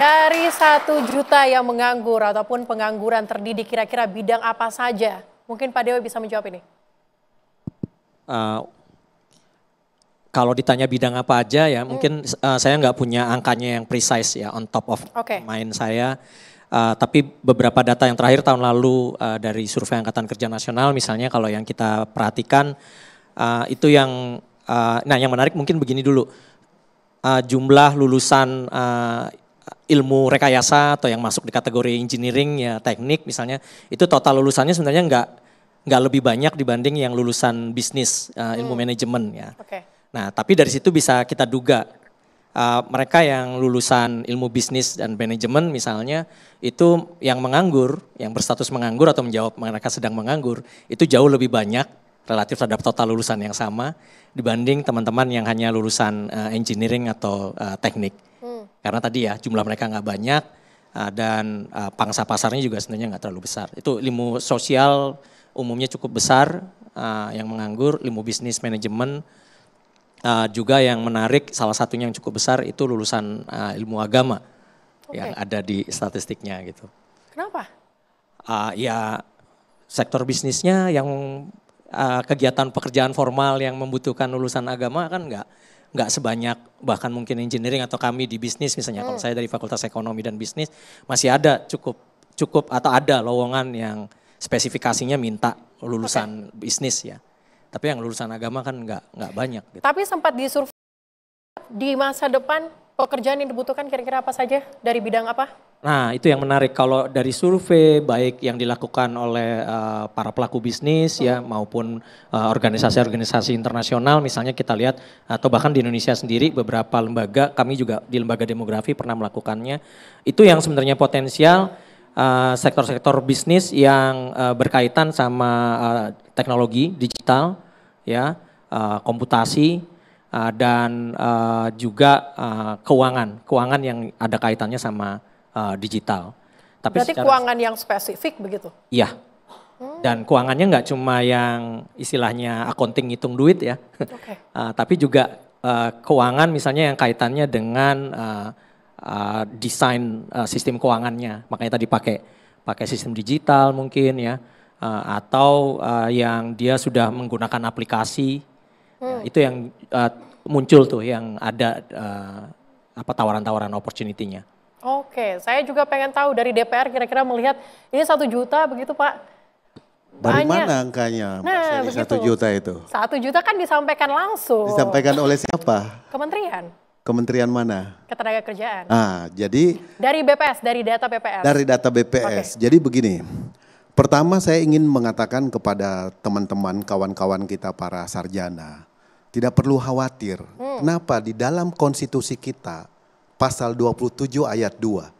Dari 1 juta yang menganggur ataupun pengangguran terdidik, kira-kira bidang apa saja? Mungkin Pak Dewa bisa menjawab ini. Kalau ditanya bidang apa aja ya, mungkin saya nggak punya angkanya yang precise ya on top of mind saya. Tapi beberapa data yang terakhir tahun lalu dari Survei Angkatan Kerja Nasional misalnya kalau yang kita perhatikan itu yang, nah yang menarik mungkin begini dulu. Jumlah lulusan ilmu rekayasa atau yang masuk di kategori engineering ya teknik misalnya, itu total lulusannya sebenarnya nggak lebih banyak dibanding yang lulusan bisnis ilmu manajemen ya. Nah tapi dari situ bisa kita duga mereka yang lulusan ilmu bisnis dan manajemen misalnya itu yang menganggur, yang berstatus menganggur atau menjawab mereka sedang menganggur itu jauh lebih banyak relatif terhadap total lulusan yang sama dibanding teman-teman yang hanya lulusan engineering atau teknik. Karena tadi ya jumlah mereka nggak banyak dan pangsa pasarnya juga sebenarnya nggak terlalu besar. Itu ilmu sosial umumnya cukup besar yang menganggur, ilmu bisnis manajemen juga yang menarik salah satunya yang cukup besar itu lulusan ilmu agama yang ada di statistiknya gitu. Kenapa? Ya sektor bisnisnya yang kegiatan pekerjaan formal yang membutuhkan lulusan agama kan nggak sebanyak bahkan mungkin engineering atau kami di bisnis misalnya. Kalau saya dari Fakultas Ekonomi dan Bisnis masih ada cukup atau ada lowongan yang spesifikasinya minta lulusan bisnis ya. Tapi yang lulusan agama kan nggak banyak. Gitu. Tapi sempat disurvei di masa depan pekerjaan yang dibutuhkan kira-kira apa saja dari bidang apa? Nah itu yang menarik kalau dari survei baik yang dilakukan oleh para pelaku bisnis ya maupun organisasi-organisasi internasional misalnya kita lihat atau bahkan di Indonesia sendiri beberapa lembaga kami juga di lembaga demografi pernah melakukannya itu yang sebenarnya potensial sektor-sektor bisnis yang berkaitan sama teknologi digital ya komputasi dan juga keuangan yang ada kaitannya sama digital. Tapi berarti keuangan yang spesifik begitu? Iya. Dan keuangannya nggak cuma yang istilahnya accounting ngitung duit ya. Tapi juga keuangan misalnya yang kaitannya dengan desain sistem keuangannya. Makanya tadi pakai sistem digital mungkin ya. Atau yang dia sudah menggunakan aplikasi. Ya, itu yang muncul tuh yang ada tawaran-tawaran opportunity-nya. Oke, saya juga pengen tahu dari DPR kira-kira melihat ini 1 juta begitu Pak. Dari mana angkanya Mbak Sally 1 juta itu? 1 juta kan disampaikan langsung. Disampaikan oleh siapa? Kementerian. Kementerian mana? Ketenagakerjaan. Jadi. Dari BPS, dari data BPS. Dari data BPS, jadi begini. Pertama saya ingin mengatakan kepada teman-teman kawan-kawan kita para sarjana. Tidak perlu khawatir, kenapa di dalam konstitusi kita Pasal 27 ayat 2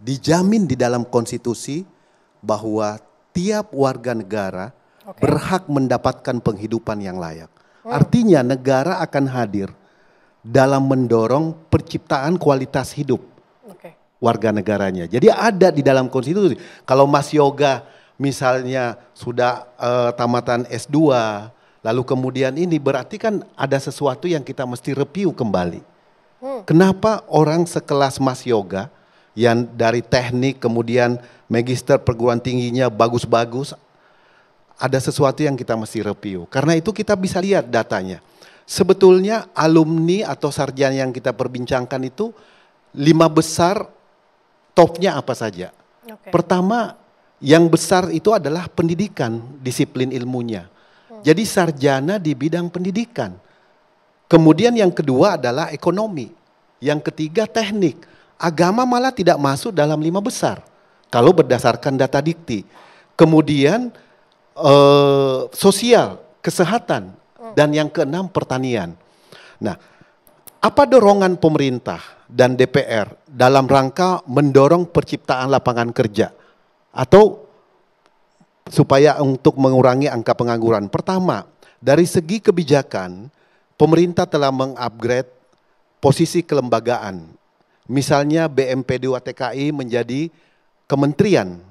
dijamin di dalam konstitusi bahwa tiap warga negara berhak mendapatkan penghidupan yang layak. Artinya negara akan hadir dalam mendorong penciptaan kualitas hidup warga negaranya. Jadi ada di dalam konstitusi. Kalau Mas Yoga misalnya sudah tamatan S2 lalu kemudian ini berarti kan ada sesuatu yang kita mesti review kembali. Kenapa orang sekelas Mas Yoga yang dari teknik kemudian magister perguruan tingginya bagus-bagus ada sesuatu yang kita mesti review. Karena itu kita bisa lihat datanya. Sebetulnya alumni atau sarjana yang kita perbincangkan itu 5 besar topnya apa saja. Pertama yang besar itu adalah pendidikan, disiplin ilmunya. Jadi sarjana di bidang pendidikan. Kemudian yang kedua adalah ekonomi. Yang ketiga teknik. Agama malah tidak masuk dalam 5 besar. Kalau berdasarkan data Dikti. Kemudian sosial, kesehatan. Dan yang keenam pertanian. Nah, apa dorongan pemerintah dan DPR dalam rangka mendorong penciptaan lapangan kerja? Atau supaya untuk mengurangi angka pengangguran. Pertama, dari segi kebijakan, pemerintah telah mengupgrade posisi kelembagaan. Misalnya BMP2TKI menjadi Kementerian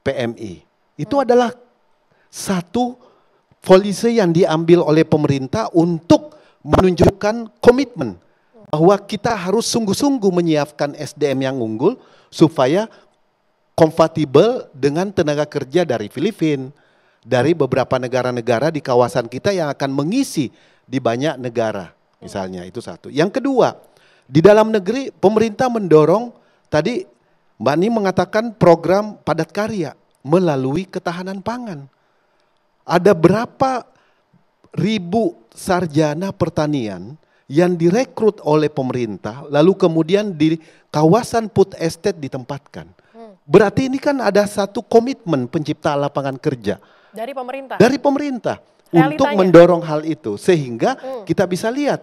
PMI. Itu adalah satu polisi yang diambil oleh pemerintah untuk menunjukkan komitmen bahwa kita harus sungguh-sungguh menyiapkan SDM yang unggul supaya kompatibel dengan tenaga kerja dari Filipina, dari beberapa negara-negara di kawasan kita yang akan mengisi di banyak negara. Misalnya itu satu. Yang kedua, di dalam negeri pemerintah mendorong, tadi Mbak Ni mengatakan program padat karya melalui ketahanan pangan. Ada berapa ribu sarjana pertanian yang direkrut oleh pemerintah, lalu kemudian di kawasan food estate ditempatkan. Berarti ini kan ada satu komitmen penciptaan lapangan kerja. Dari pemerintah? Dari pemerintah. Untuk mendorong hal itu. Sehingga kita bisa lihat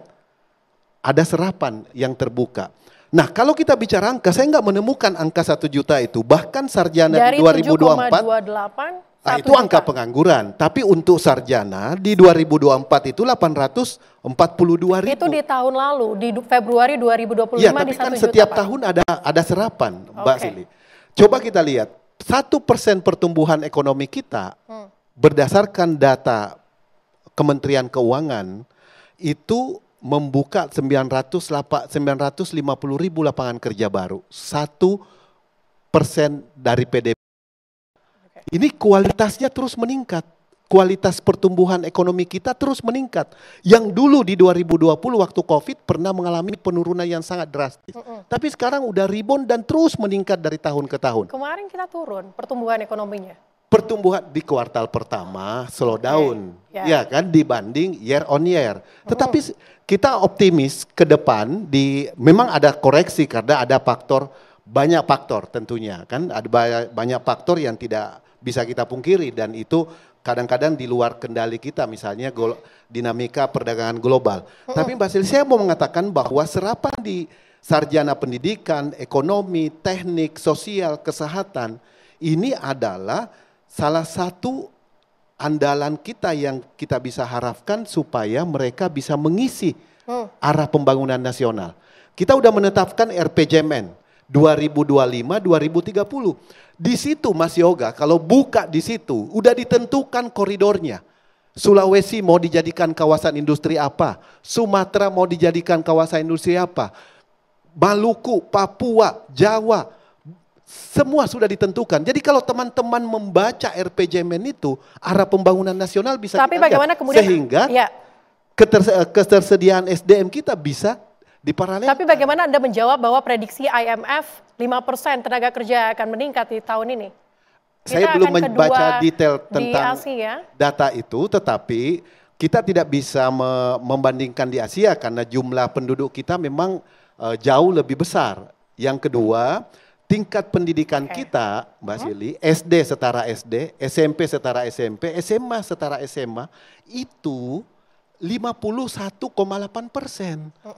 ada serapan yang terbuka. Nah kalau kita bicara angka, saya nggak menemukan angka 1 juta itu. Bahkan sarjana dari di 2024. 7,28. Itu angka pengangguran, tapi untuk sarjana di 2024 itu 842 ribu. Itu di tahun lalu, di Februari 2025 ya, tapi di 1 kan juta, setiap Pak. tahun ada serapan, Mbak Sili. Coba kita lihat, 1% pertumbuhan ekonomi kita berdasarkan data Kementerian Keuangan itu membuka 950 ribu lapangan kerja baru, 1% dari PDB. Ini kualitasnya terus meningkat. Kualitas pertumbuhan ekonomi kita terus meningkat. Yang dulu di 2020 waktu COVID pernah mengalami penurunan yang sangat drastis. Tapi sekarang udah rebound dan terus meningkat dari tahun ke tahun. Kemarin kita turun pertumbuhan ekonominya. Pertumbuhan di kuartal pertama slow down. Ya kan, dibanding year on year. Tetapi kita optimis ke depan memang ada koreksi karena ada banyak faktor tentunya. Kan ada banyak faktor yang tidak bisa kita pungkiri dan itu kadang-kadang di luar kendali kita, misalnya dinamika perdagangan global. Tapi Mbak Sili, saya mau mengatakan bahwa serapan di sarjana pendidikan, ekonomi, teknik, sosial, kesehatan, ini adalah salah satu andalan kita yang kita bisa harapkan supaya mereka bisa mengisi arah pembangunan nasional. Kita udah menetapkan RPJMN 2025-2030. Di situ Mas Yoga, kalau buka di situ, udah ditentukan koridornya. Sulawesi mau dijadikan kawasan industri apa? Sumatera mau dijadikan kawasan industri apa? Maluku, Papua, Jawa, semua sudah ditentukan. Jadi kalau teman-teman membaca RPJMN itu, arah pembangunan nasional bisa Tapi kita bagaimana lihat. Kemudian, sehingga ketersediaan SDM kita bisa diparalel. Tapi bagaimana Anda menjawab bahwa prediksi IMF 5% tenaga kerja akan meningkat di tahun ini? Saya belum membaca detail tentang Asia. Data itu, tetapi kita tidak bisa membandingkan di Asia karena jumlah penduduk kita memang jauh lebih besar. Yang kedua, tingkat pendidikan kita, Mbak Sili, SD setara SD, SMP setara SMP, SMA setara SMA, itu 51,8%.